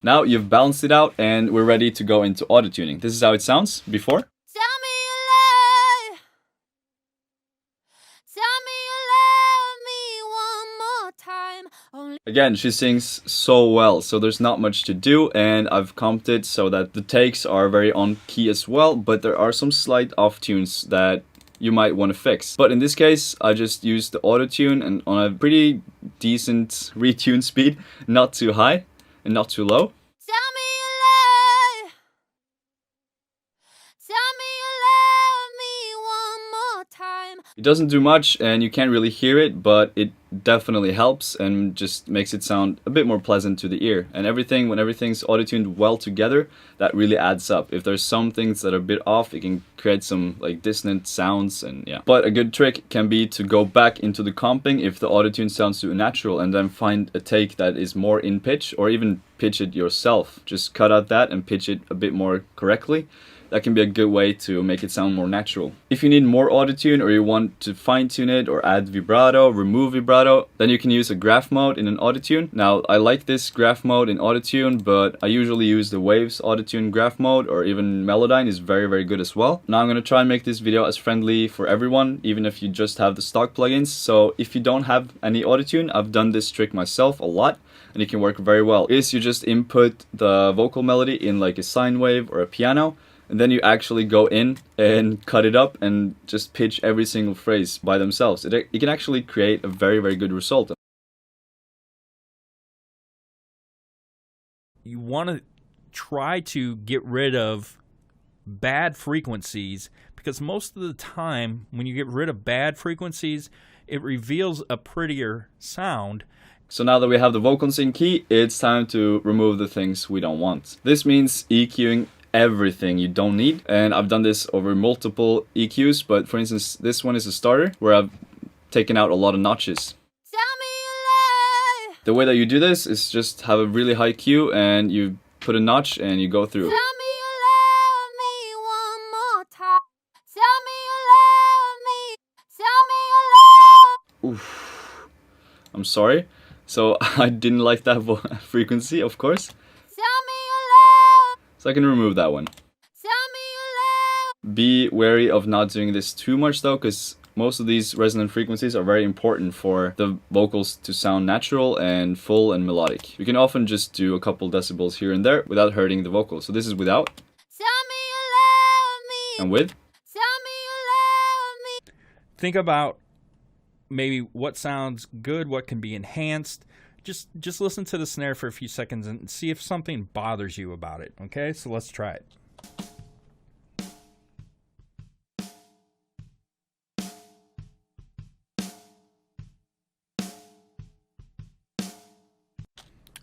Now you've balanced it out and we're ready to go into auto tuning. This is how it sounds before. Tell me you love, tell me you love me one more time. Only Again, she sings so well, so there's not much to do, and I've comped it so that the takes are very on key as well, but there are some slight off tunes that you might want to fix. But in this case, I just used the auto tune and on a pretty decent retune speed, not too high and not too low. tell me you love, tell me you love me one more time. It doesn't do much and you can't really hear it, but it definitely helps and just makes it sound a bit more pleasant to the ear. And when everything's auto-tuned well together, that really adds up. If there's some things that are a bit off, it can create some like dissonant sounds and yeah. But a good trick can be to go back into the comping if the auto-tune sounds too natural and then find a take that is more in pitch, or even pitch it yourself. Just cut out that and pitch it a bit more correctly. That can be a good way to make it sound more natural. If you need more autotune or you want to fine tune it or add vibrato, remove vibrato, then you can use a graph mode in an autotune. Now I like this graph mode in autotune, but I usually use the Waves autotune graph mode, or even Melodyne is very good as well. Now I'm going to try and make this video as friendly for everyone, even if you just have the stock plugins. So if you don't have any autotune, I've done this trick myself a lot and it can work very well. Is you just input the vocal melody in like a sine wave or a piano, and then you actually go in and cut it up and just pitch every single phrase by themselves. It can actually create a very good result. You want to try to get rid of bad frequencies, because most of the time when you get rid of bad frequencies, it reveals a prettier sound. So now that we have the vocals in key, it's time to remove the things we don't want. This means EQing everything you don't need, and I've done this over multiple EQs, but for instance this one is a starter where I've taken out a lot of notches. Tell me you love, The way that you do this is just have a really high Q and you put a notch and you go through. tell me you love me one more time. Tell me you love me, tell me you love. Oof. I'm sorry. So I didn't like that frequency, of course. Tell me you love, So I can remove that one. tell me you love. Be wary of not doing this too much though, because most of these resonant frequencies are very important for the vocals to sound natural and full and melodic. You can often just do a couple decibels here and there without hurting the vocals. So this is without. Tell me you love me, And with. tell me you love me. Think about maybe what sounds good, what can be enhanced. Just listen to the snare for a few seconds and see if something bothers you about it. Okay, so let's try it.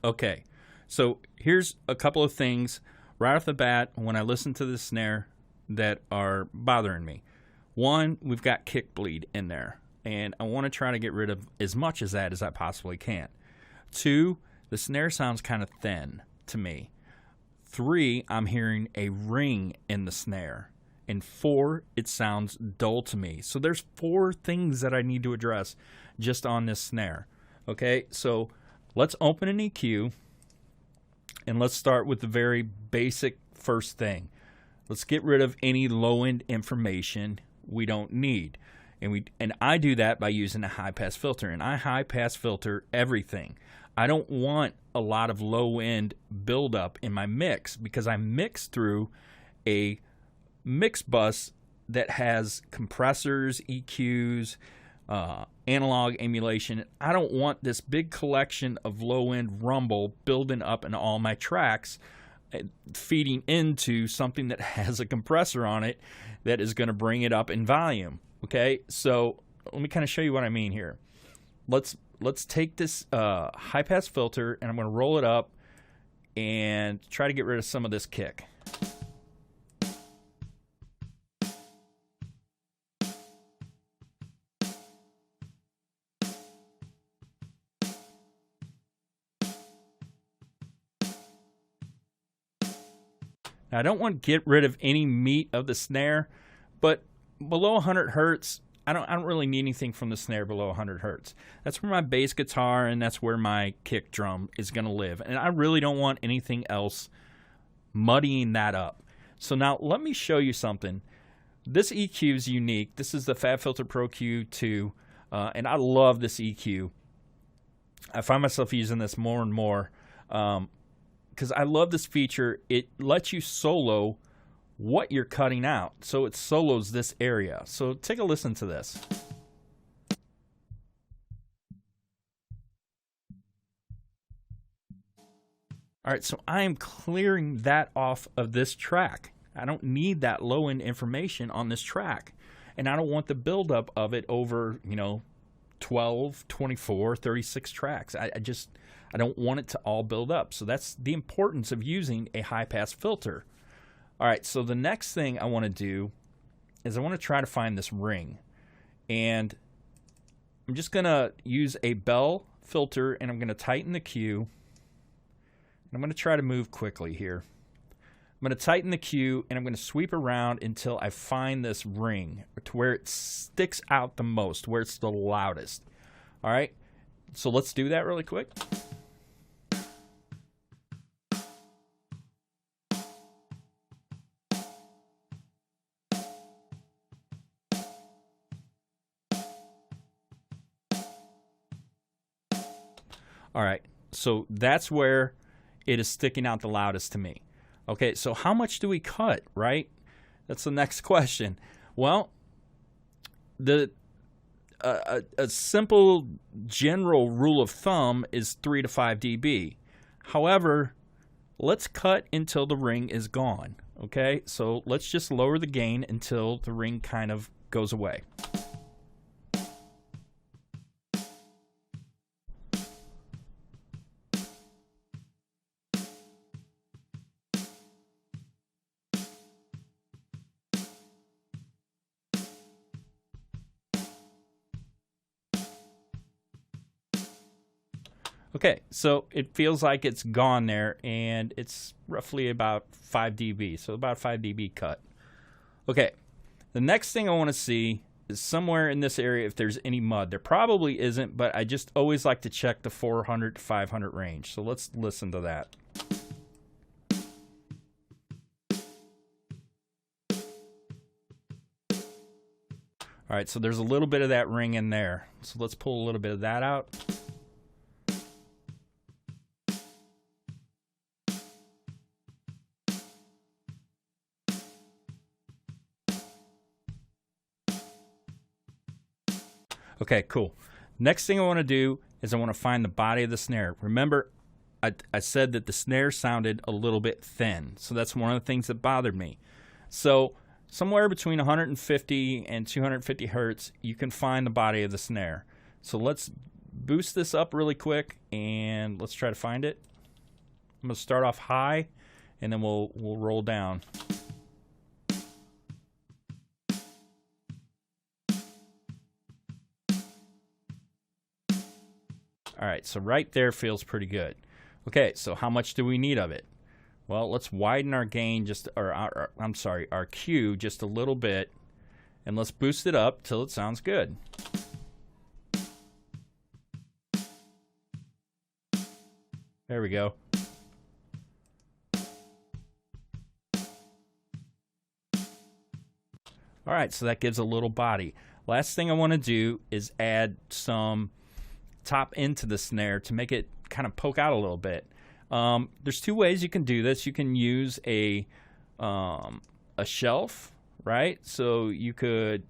Okay, so here's a couple of things right off the bat when I listen to the snare that are bothering me. One, we've got kick bleed in there, and I want to try to get rid of as much of that as I possibly can. Two, the snare sounds kind of thin to me. Three, I'm hearing a ring in the snare. And four, it sounds dull to me. So there's four things that I need to address just on this snare. Okay, so let's open an EQ and let's start with the very basic first thing. Let's get rid of any low-end information we don't need. And I do that by using a high-pass filter, and I high-pass filter everything. I don't want a lot of low-end buildup in my mix because I mix through a mix bus that has compressors, EQs, analog emulation. I don't want this big collection of low-end rumble building up in all my tracks, feeding into something that has a compressor on it that is going to bring it up in volume. Okay, so let me kind of show you what I mean here. Let's take this high pass filter and I'm going to roll it up and try to get rid of some of this kick. Now, I don't want to get rid of any meat of the snare, but below 100 hertz, I don't really need anything from the snare below 100 hertz. That's where my bass guitar and that's where my kick drum is going to live. And I really don't want anything else muddying that up. So now let me show you something. This EQ is unique. This is the FabFilter Pro Q2, and I love this EQ. I find myself using this more and more because I love this feature. It lets you solo what you're cutting out. So it solos this area. So take a listen to this. All right, so I am clearing that off of this track. I don't need that low end information on this track. And I don't want the buildup of it over, 12, 24, 36 tracks. I don't want it to all build up. So that's the importance of using a high pass filter. All right, so the next thing I want to do is I want to try to find this ring. And I'm just going to use a bell filter and I'm going to tighten the Q. I'm going to try to move quickly here. I'm going to tighten the Q and I'm going to sweep around until I find this ring to where it sticks out the most, where it's the loudest. All right, so let's do that really quick. All right, so that's where it is sticking out the loudest to me. Okay, so how much do we cut, right? That's the next question. Well, a simple general rule of thumb is 3 to 5 dB. However, let's cut until the ring is gone. Okay, so let's just lower the gain until the ring kind of goes away. Okay, so it feels like it's gone there, and it's roughly about 5 dB, so about 5 dB cut. Okay, the next thing I want to see is somewhere in this area if there's any mud. There probably isn't, but I just always like to check the 400 to 500 range, so let's listen to that. All right, so there's a little bit of that ring in there, so let's pull a little bit of that out. Okay, cool. Next thing I want to do is I want to find the body of the snare. Remember, I said that the snare sounded a little bit thin, so that's one of the things that bothered me. So somewhere between 150 and 250 hertz, you can find the body of the snare. So let's boost this up really quick, and let's try to find it. I'm going to start off high, and then we'll roll down. All right, so right there feels pretty good. Okay, so how much do we need of it? Well, let's widen our gain our Q just a little bit, and let's boost it up till it sounds good. There we go. All right, so that gives a little body. Last thing I want to do is add some top into the snare to make it kind of poke out a little bit. There's two ways you can do this. You can use a shelf, right? So you could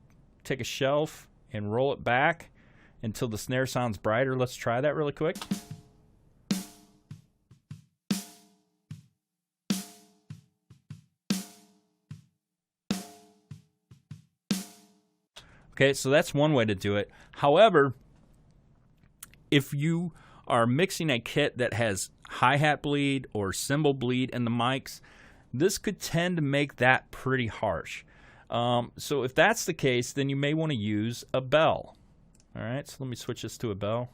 take a shelf and roll it back until the snare sounds brighter. Let's try that really quick. Okay, so that's one way to do it. However, if you are mixing a kit that has hi-hat bleed or cymbal bleed in the mics, this could tend to make that pretty harsh. So if that's the case, then you may want to use a bell. All right, so let me switch this to a bell.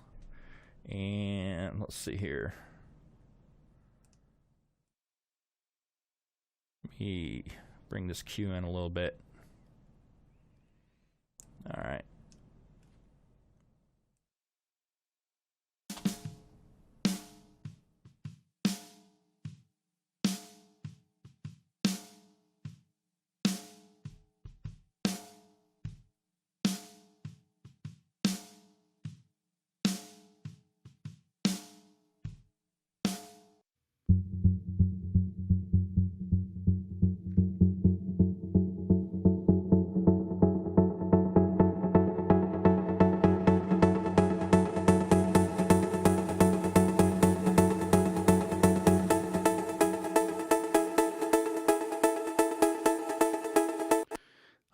And let's see here. Let me bring this Q in a little bit. All right.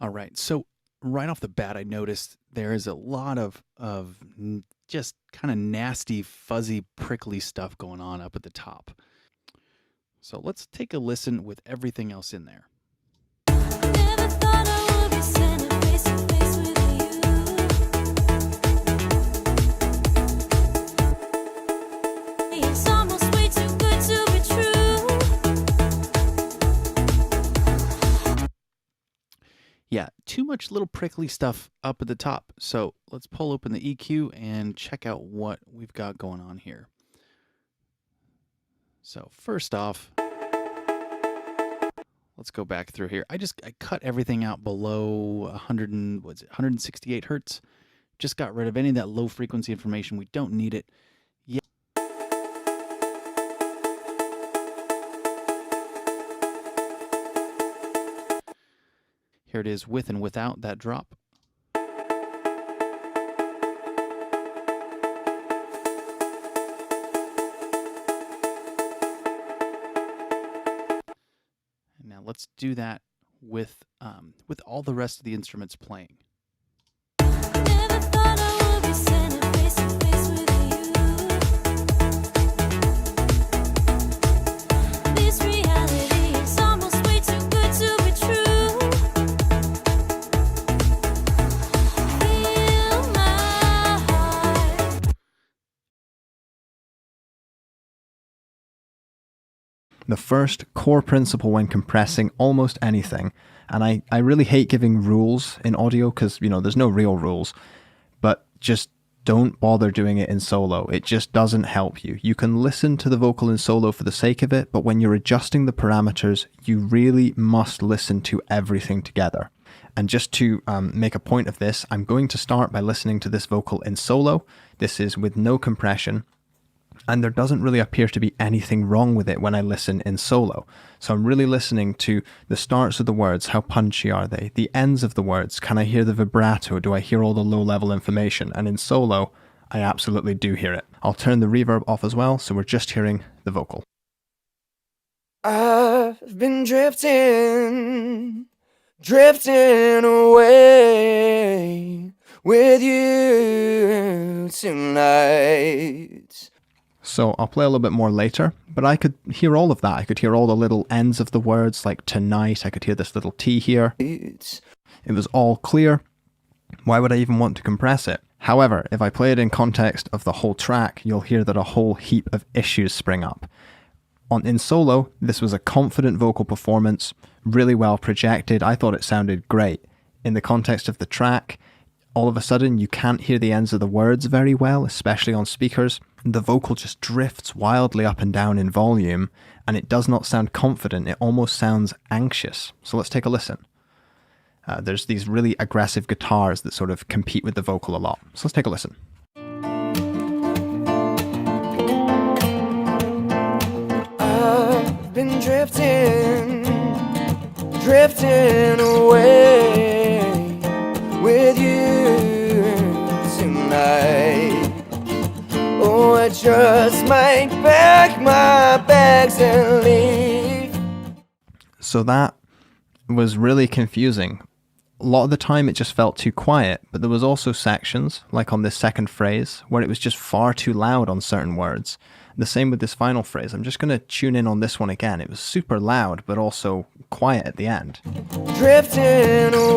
All right. So right off the bat, I noticed there is a lot of just kind of nasty, fuzzy, prickly stuff going on up at the top. So let's take a listen with everything else in there. Never thought I would be standing face to face with you. It's almost way too good to be true. Yeah, too much little prickly stuff up at the top. So let's pull open the EQ and check out what we've got going on here. So first off, let's go back through here. I cut everything out below 168 hertz. Just got rid of any of that low frequency information. We don't need it. Yeah. Here it is with and without that drop. Now let's do that with all the rest of the instruments playing. Never thought I would be standing face to face with you. This reality is almost way too good to be true. Feel my heart. The first core principle when compressing almost anything, and I really hate giving rules in audio because, there's no real rules, but just don't bother doing it in solo. It just doesn't help you. You can listen to the vocal in solo for the sake of it, but when you're adjusting the parameters, you really must listen to everything together. And just to make a point of this, I'm going to start by listening to this vocal in solo. This is with no compression. And there doesn't really appear to be anything wrong with it when I listen in solo. So I'm really listening to the starts of the words, how punchy are they? The ends of the words, can I hear the vibrato? Do I hear all the low-level information? And in solo, I absolutely do hear it. I'll turn the reverb off as well, so we're just hearing the vocal. I've been drifting away with you tonight. So I'll play a little bit more later, but I could hear all of that. I could hear all the little ends of the words, like tonight. I could hear this little T here. It was all clear. Why would I even want to compress it? However, if I play it in context of the whole track, you'll hear that a whole heap of issues spring up. In solo, this was a confident vocal performance, really well projected. I thought it sounded great. In the context of the track, all of a sudden you can't hear the ends of the words very well, especially on speakers. The vocal just drifts wildly up and down in volume, and it does not sound confident. It almost sounds anxious. So let's take a listen. There's these really aggressive guitars that sort of compete with the vocal a lot. So let's take a listen. I've been drifting away with you tonight. Oh, I just might pack my bags and leave. So that was really confusing. A lot of the time it just felt too quiet, but there was also sections, like on this second phrase, where it was just far too loud on certain words. The same with this final phrase. I'm just going to tune in on this one again. It was super loud, but also quiet at the end. Drifting away.